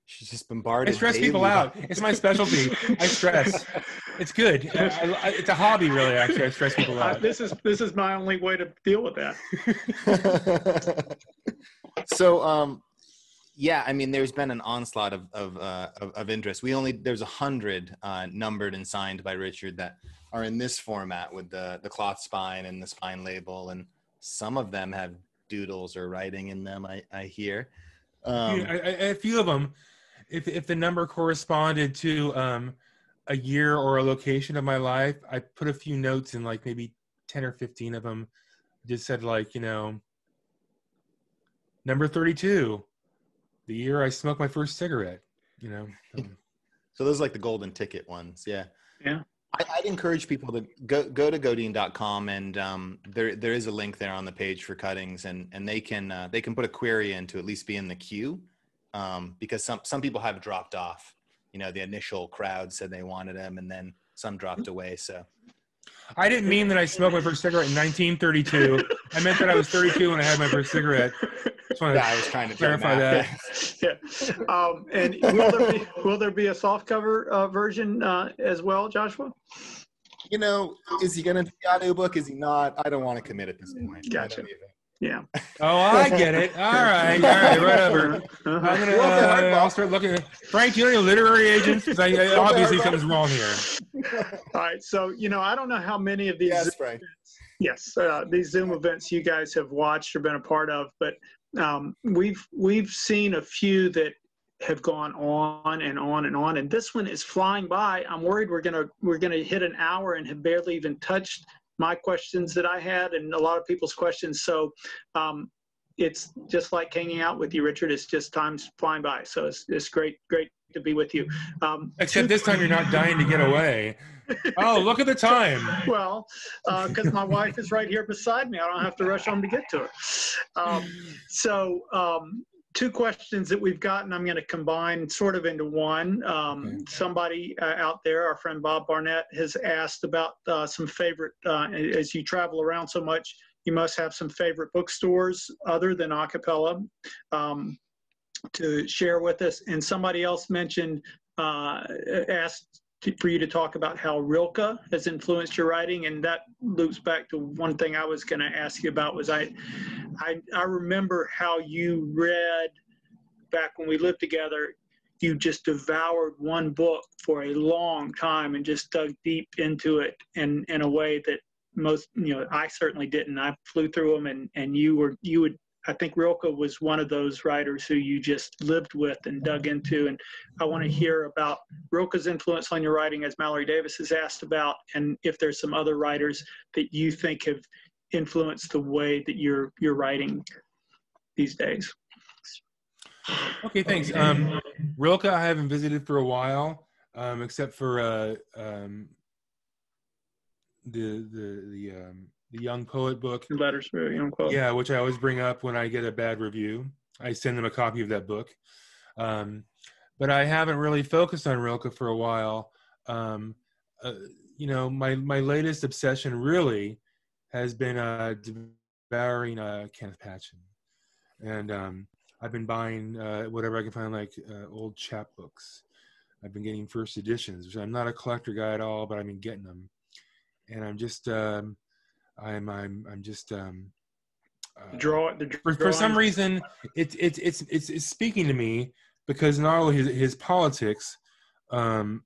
She's just bombarded. I stress people out. It's my specialty. I stress. It's good. It's a hobby, really. Actually, I stress people out. This is my only way to deal with that. So, yeah, I mean, there's been an onslaught of interest. There's 100 numbered and signed by Richard that are in this format with the cloth spine and the spine label, and some of them have doodles or writing in them, I hear. A few of them, if the number corresponded to a year or a location of my life, I put a few notes in, like maybe 10 or 15 of them. Just said, like, number 32, the year I smoked my first cigarette. So those are like the golden ticket ones. Yeah. Yeah. I'd encourage people to go to godine.com, and there is a link there on the page for cuttings, and they can put a query in to at least be in the queue, because some people have dropped off. The initial crowd said they wanted them, and then some dropped away. So I didn't mean that I smoked my first cigarette in 1932. I meant that I was 32 when I had my first cigarette. I was trying to clarify that. Yeah. And will there be a softcover version as well, Joshua? Is he going to do the audiobook? Is he not? I don't want to commit at this point. Gotcha. Yeah. Oh, I get it. All right, right over. I'll start looking. Frank, do you know any literary agents? Because obviously something's wrong here. All right. So, I don't know how many of these. Yes, Frank. Yes, these Zoom events you guys have watched or been a part of, but we've seen a few that have gone on and on and on, and this one is flying by. I'm worried we're gonna hit an hour and have barely even touched my questions that I had and a lot of people's questions. So it's just like hanging out with you, Richard. It's just time's flying by. So it's great to be with you. Except this time you're not dying to get away. Oh, look at the time. Well, because my wife is right here beside me. I don't have to rush home to get to her. Two questions that we've gotten, I'm going to combine sort of into one. Okay. Somebody out there, our friend Bob Barnett, has asked about some favorite, as you travel around so much, you must have some favorite bookstores other than A Cappella to share with us. And somebody else mentioned, asked for you to talk about how Rilke has influenced your writing, and that loops back to one thing I was going to ask you about. Was I remember how you read back when we lived together. You just devoured one book for a long time and just dug deep into it in a way that most, I certainly didn't. I flew through them, and you would. I think Rilke was one of those writers who you just lived with and dug into. And I want to hear about Rilke's influence on your writing, as Mallory Davis has asked about, and if there's some other writers that you think have influenced the way that you're writing these days. Okay, thanks. Rilke I haven't visited for a while, except for the Young Poet book. Letters for a Young Poet. Yeah, which I always bring up when I get a bad review. I send them a copy of that book. But I haven't really focused on Rilke for a while. My latest obsession really has been devouring Kenneth Patchen. And I've been buying whatever I can find, like old chapbooks. I've been getting first editions, which I'm not a collector guy at all, but I've been getting them. And I'm just... I'm just for some reason it's speaking to me, because not only his politics, but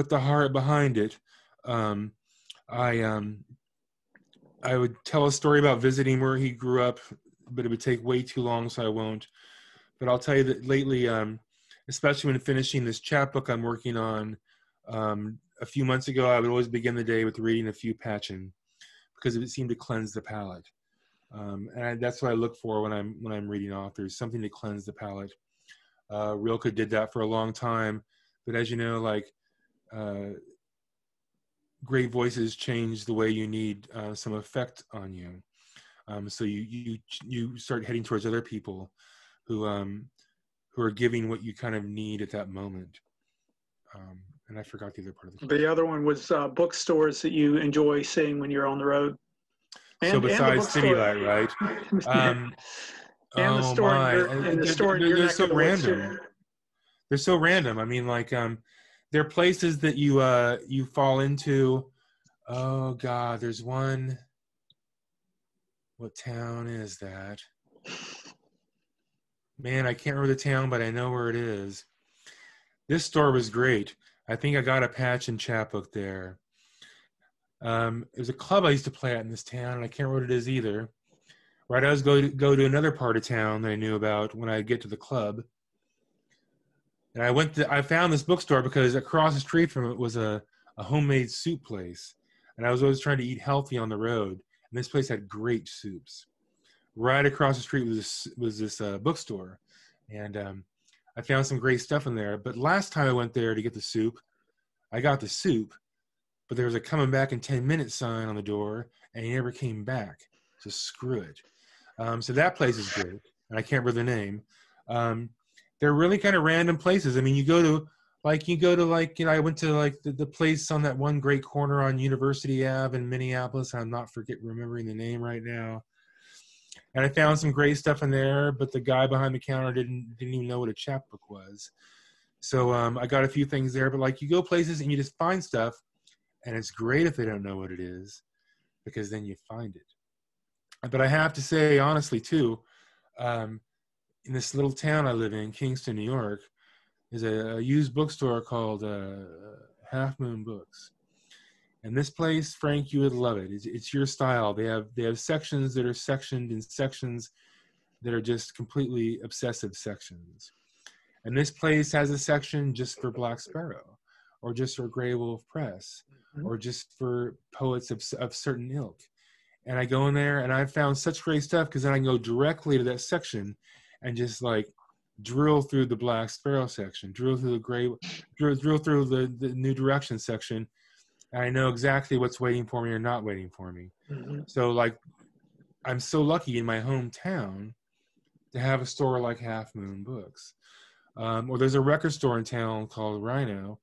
the heart behind it. I would tell a story about visiting where he grew up, but it would take way too long, so I won't. But I'll tell you that lately, especially when finishing this chapbook I'm working on, a few months ago, I would always begin the day with reading a few Patchen, because it seemed to cleanse the palate. And that's what I look for when I'm reading authors, something to cleanse the palate. Rilke did that for a long time, but as you know, great voices change the way you need some effect on you. So you start heading towards other people who are giving what you kind of need at that moment. And I forgot the other part of the question. The other one was bookstores that you enjoy seeing when you're on the road. So besides City Light, right? And the store they're so random. They're so random. I mean, there are places that you fall into. Oh God, there's one. What town is that? Man, I can't remember the town, but I know where it is. This store was great. I think I got a Patchen chapbook there. There's a club I used to play at in this town, and I can't remember what it is either. Right, I was go to another part of town that I knew about when I get to the club. And I found this bookstore because across the street from it was a homemade soup place. And I was always trying to eat healthy on the road. And this place had great soups. Right across the street was this bookstore. And I found some great stuff in there. But last time I went there to get the soup, I got the soup, but there was a coming back in 10 minutes sign on the door, and he never came back. So screw it. So that place is great. And I can't remember the name. They're really kind of random places. I mean, I went to like the place on that one great corner on University Ave in Minneapolis. I'm not remembering the name right now. And I found some great stuff in there, but the guy behind the counter didn't even know what a chapbook was. So I got a few things there, but like you go places and you just find stuff, and it's great if they don't know what it is, because then you find it. But I have to say, honestly, too, in this little town I live in, Kingston, New York, is a used bookstore called Half Moon Books. And this place, Frank, you would love it. It's your style. They have sections that are sectioned in sections that are just completely obsessive sections. And this place has a section just for Black Sparrow, or just for Grey Wolf Press, or just for poets of certain ilk. And I go in there and I found such great stuff, because then I can go directly to that section and just like drill through the Black Sparrow section, drill through the New Direction section. And I know exactly what's waiting for me or not waiting for me. Mm-hmm. So like, I'm so lucky in my hometown to have a store like Half Moon Books. Or there's a record store in town called Rhino,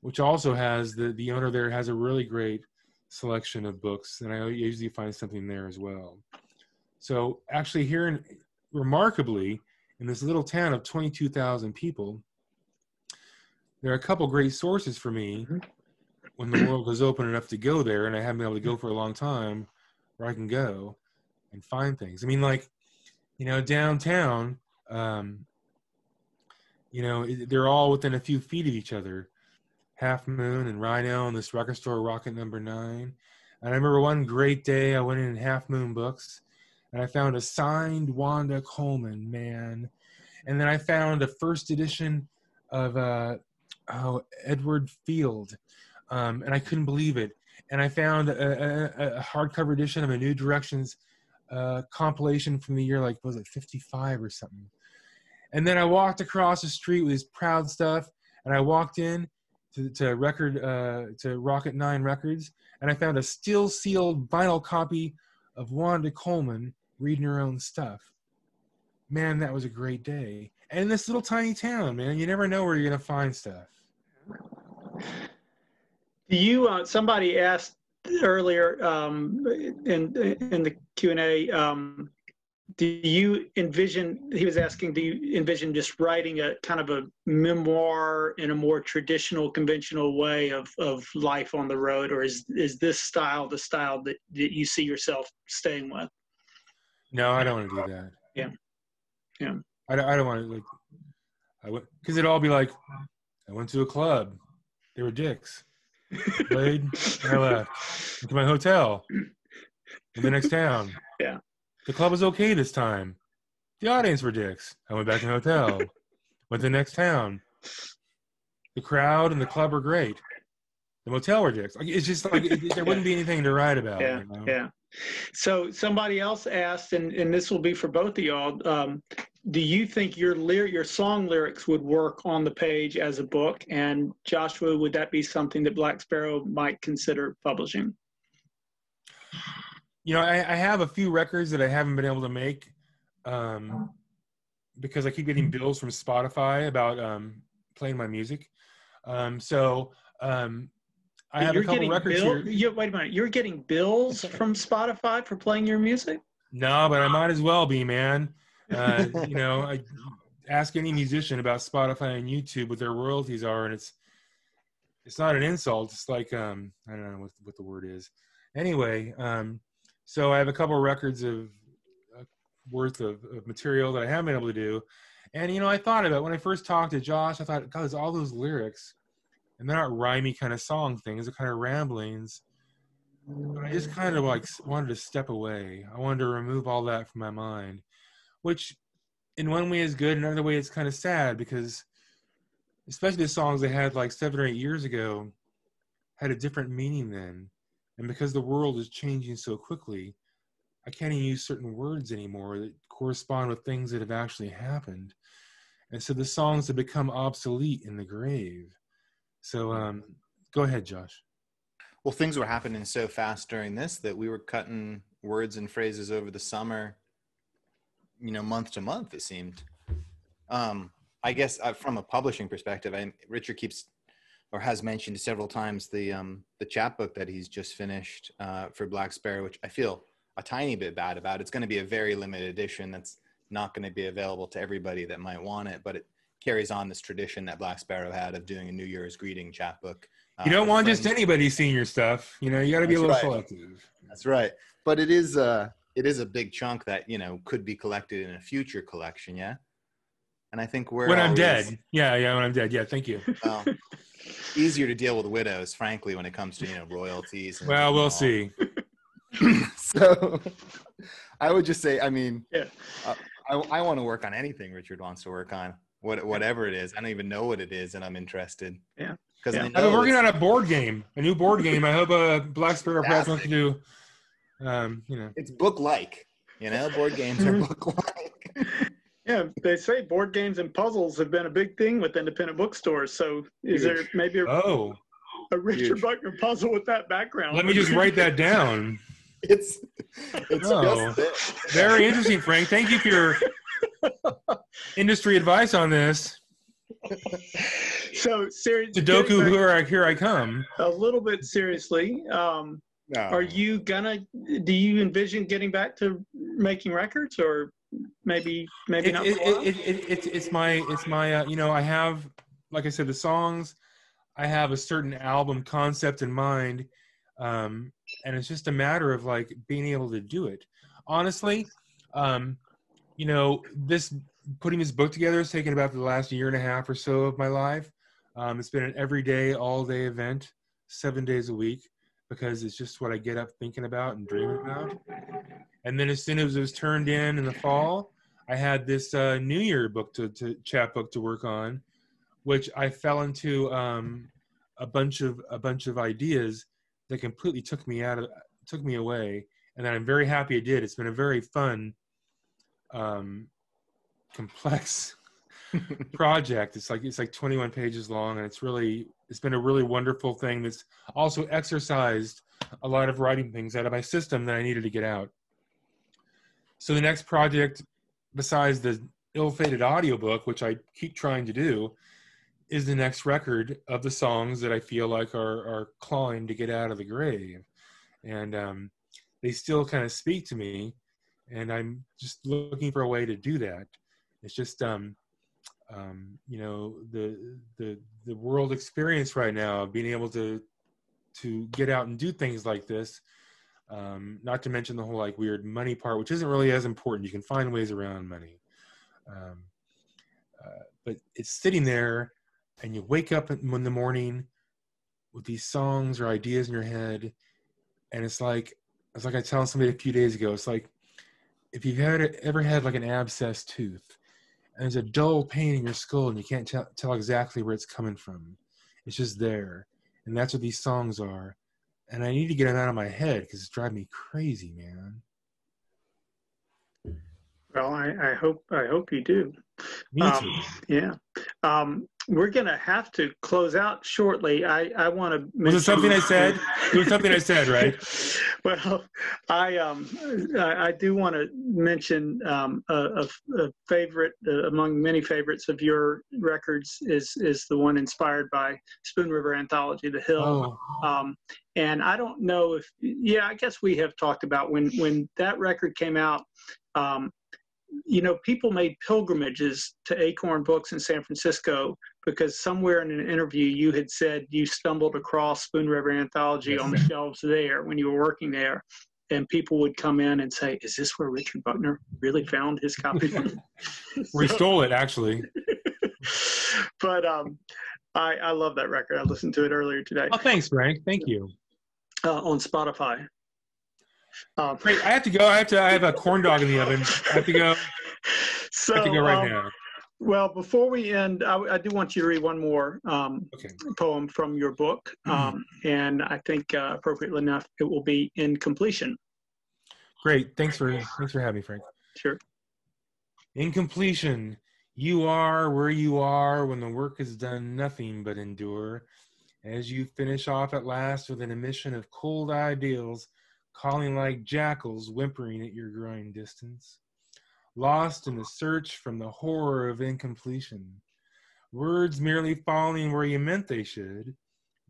which also has the owner there has a really great selection of books, and I usually find something there as well. So actually here, remarkably, in this little town of 22,000 people, there are a couple great sources for me when the world was open enough to go there, and I haven't been able to go for a long time, where I can go and find things. I mean, like, downtown, they're all within a few feet of each other. Half Moon and Rhino and this record store, Rocket Number 9. And I remember one great day I went in Half Moon Books, and I found a signed Wanda Coleman, man. And then I found a first edition of Edward Field, and I couldn't believe it. And I found a hardcover edition of a New Directions compilation from the year, like, was it 55 or something? And then I walked across the street with this proud stuff, and I walked in to Rocket 9 Records, and I found a still sealed vinyl copy of Wanda Coleman reading her own stuff. Man, that was a great day. And in this little tiny town, man, you never know where you're gonna find stuff. Do you? Somebody asked earlier in the Q&A. Do you envision? He was asking, do you envision just writing a kind of a memoir in a more traditional, conventional way of life on the road, or is this style the style that you see yourself staying with? No, I don't want to do that. Yeah. I don't want to, like, because it'd all be like, I went to a club, they were dicks, played, and I left, went to my hotel in the next town. Yeah. The club was okay this time. The audience were dicks. I went back to the hotel, went to the next town. The crowd and the club were great. The motel were dicks. Like, it's just like there wouldn't be anything to write about. Yeah, yeah. So somebody else asked, and this will be for both of y'all. Do you think your song lyrics would work on the page as a book? And Joshua, would that be something that Black Sparrow might consider publishing? I have a few records that I haven't been able to make because I keep getting bills from Spotify about playing my music. I have a couple records here. Wait a minute. You're getting bills from Spotify for playing your music? No, but I might as well be, man. I ask any musician about Spotify and YouTube what their royalties are, and it's not an insult. It's like, I don't know what the word is. Anyway, so I have a couple records of worth of material that I haven't been able to do. And, I thought about it. When I first talked to Josh, I thought, God, there's all those lyrics. And they're not rhymey kind of song things. They're kind of ramblings. I just kind of like wanted to step away. I wanted to remove all that from my mind, which in one way is good, in another way it's kind of sad, because especially the songs I had like 7 or 8 years ago had a different meaning then. And because the world is changing so quickly, I can't even use certain words anymore that correspond with things that have actually happened. And so the songs have become obsolete in the grave. So go ahead, Josh. Well, things were happening so fast during this that we were cutting words and phrases over the summer, month to month, it seemed. I guess from a publishing perspective, Richard keeps or has mentioned several times the chapbook that he's just finished for Black Sparrow, which I feel a tiny bit bad about. It's going to be a very limited edition that's not going to be available to everybody that might want it, but it carries on this tradition that Black Sparrow had of doing a New Year's greeting chapbook. You don't want just anybody seeing your stuff. You got to be a little selective. That's right. But it is a big chunk that, could be collected in a future collection. Yeah. And I think when I'm dead. Yeah. When I'm dead. Yeah. Thank you. Well, easier to deal with widows, frankly, when it comes to, royalties. And well, we'll see. So I would just say, I want to work on anything Richard wants to work on, whatever it is. I don't even know what it is, and I'm interested. Yeah. Because I've been working on a board game, a new board game. I hope Black Sparrow perhaps wants to do. It's book-like. Board games are book-like. Yeah, they say board games and puzzles have been a big thing with independent bookstores. So is there maybe a Richard Buckner puzzle with that background? Let me just write that down. It's just very interesting, Frank. Thank you for your industry advice on this. So seriously, Sudoku, here I come. A little bit seriously, No. do you envision getting back to making records, or maybe not for a while? It's my I have, like I said, the songs. I have a certain album concept in mind, and it's just a matter of like being able to do it. Honestly, putting this book together has taken about the last 1.5 years or so of my life. It's been an everyday, all-day event, 7 days a week, because it's just what I get up thinking about and dreaming about. And then as soon as it was turned in the fall, I had this New Year book chapbook to work on, which I fell into a bunch of ideas that completely took me away, and I'm very happy I did. It's been a very fun, complex project. It's like 21 pages long, and it's been a really wonderful thing that's also exercised a lot of writing things out of my system that I needed to get out. So the next project, besides the ill-fated audiobook, which I keep trying to do, is the next record of the songs that I feel like are clawing to get out of the grave. And they still kind of speak to me, and I'm just looking for a way to do that. It's just, the world experience right now of being able to get out and do things like this, not to mention the whole like weird money part, which isn't really as important. You can find ways around money. But it's sitting there, and you wake up in the morning with these songs or ideas in your head, and it's like I was telling somebody a few days ago, it's like if you've ever had like an abscess tooth, and there's a dull pain in your skull, and you can't tell exactly where it's coming from. It's just there, and that's what these songs are. And I need to get them out of my head because it's driving me crazy, man. Well, I hope you do. Me too. Yeah. We're going to have to close out shortly. I want to mention... Was it something I said? It was something I said, right? Well, I do want to mention a favorite, among many favorites of your records is the one inspired by Spoon River Anthology, The Hill. Oh. And I don't know if... Yeah, I guess we have talked about when that record came out, people made pilgrimages to Acorn Books in San Francisco because somewhere in an interview you had said you stumbled across Spoon River Anthology on the shelves there when you were working there. And people would come in and say, is this where Richard Buckner really found his copy? We stole it, actually. But I love that record. I listened to it earlier today. Oh, thanks, Frank. Thank you. on Spotify. Great. I have to go. I have a corn dog in the oven. I have to go. So, I have to go right now. Well, before we end, I do want you to read one more poem from your book, and I think appropriately enough, it will be In Completion. Great. Thanks for having me, Frank. Sure. In completion, you are where you are when the work is done, nothing but endure. As you finish off at last with an emission of cold ideals, calling like jackals, whimpering at your growing distance. Lost in the search from the horror of incompletion. Words merely falling where you meant they should,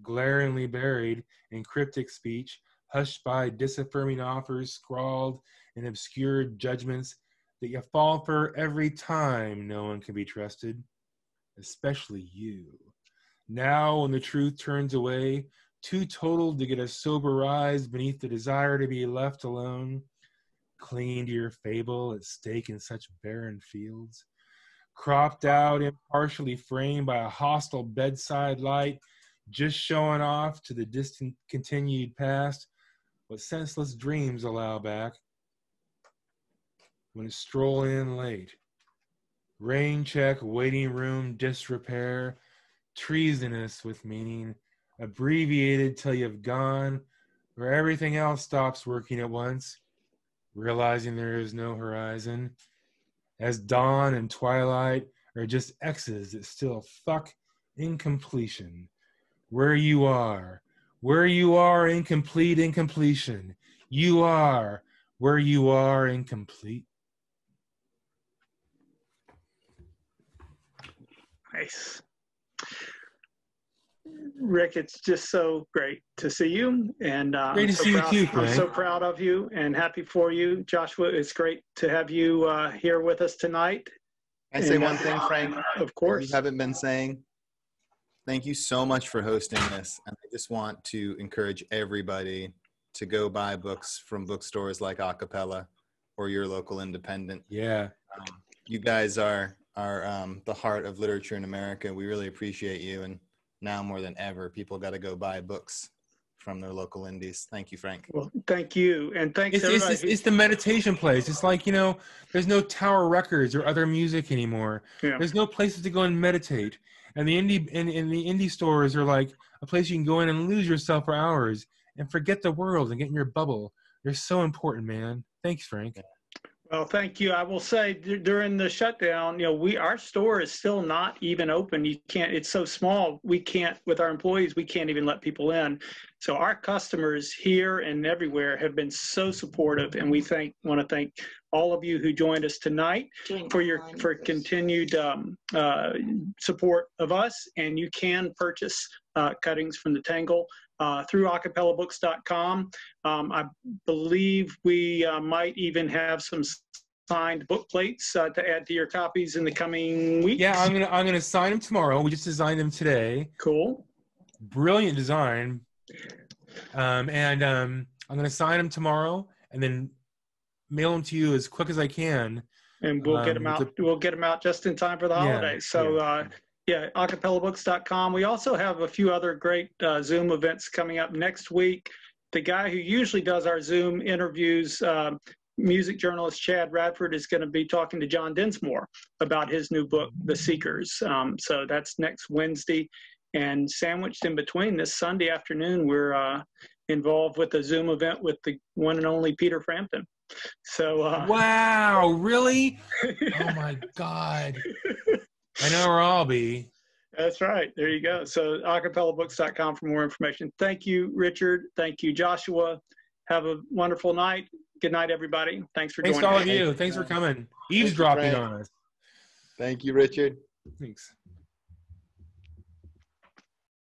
glaringly buried in cryptic speech, hushed by disaffirming offers, scrawled in obscure judgments that you fall for every time. No one can be trusted, especially you. Now when the truth turns away, too total to get a sober rise beneath the desire to be left alone, clinging to your fable at stake in such barren fields, cropped out, impartially framed by a hostile bedside light, just showing off to the distant continued past what senseless dreams allow back. When you stroll in late, rain check, waiting room, disrepair, treasonous with meaning, abbreviated till you've gone, where everything else stops working at once, realizing there is no horizon, as dawn and twilight are just X's that still fuck incompletion. Where you are incomplete incompletion. You are where you are incomplete. Nice. Rick, it's just so great to see you, and great to see you too, Frank. I'm so proud of you and happy for you. Joshua, it's great to have you here with us tonight. Can I say one thing, Frank? Of course. You haven't been saying. Thank you so much for hosting this, and I just want to encourage everybody to go buy books from bookstores like A Cappella or your local independent. Yeah. You guys are the heart of literature in America. We really appreciate you, and now more than ever, people got to go buy books from their local indies. Thank you, Frank. Well, thank you, and thanks everybody. It's the meditation place. It's like, there's no Tower Records or other music anymore. Yeah. There's no places to go and meditate. And the indie stores are like a place you can go in and lose yourself for hours and forget the world and get in your bubble. They're so important, man. Thanks, Frank. Well, thank you. I will say during the shutdown, our store is still not even open. You can't, it's so small. We can't, with our employees, we can't even let people in. So our customers here and everywhere have been so supportive, and we want to thank all of you who joined us tonight for continued support of us. And you can purchase cuttings from the Tangle through acapellabooks.com. I believe we might even have some signed book plates to add to your copies in the coming weeks. Yeah, I'm gonna sign them tomorrow. We just designed them today. Cool. Brilliant design. I'm gonna sign them tomorrow and then mail them to you as quick as I can. And we'll get them out. We'll get them out just in time for the holidays. So. Yeah, acapellabooks.com. We also have a few other great Zoom events coming up next week. The guy who usually does our Zoom interviews, music journalist Chad Radford, is going to be talking to John Densmore about his new book, The Seekers. So that's next Wednesday. And sandwiched in between, this Sunday afternoon, we're involved with a Zoom event with the one and only Peter Frampton. So wow, really? Oh my God. I know where I'll be. That's right. There you go. So acapellabooks.com for more information. Thank you, Richard. Thank you, Joshua. Have a wonderful night. Good night, everybody. Thanks for joining us. Thanks to all of you. Thanks for coming. Eavesdropping on us. Thank you, Richard. Thanks.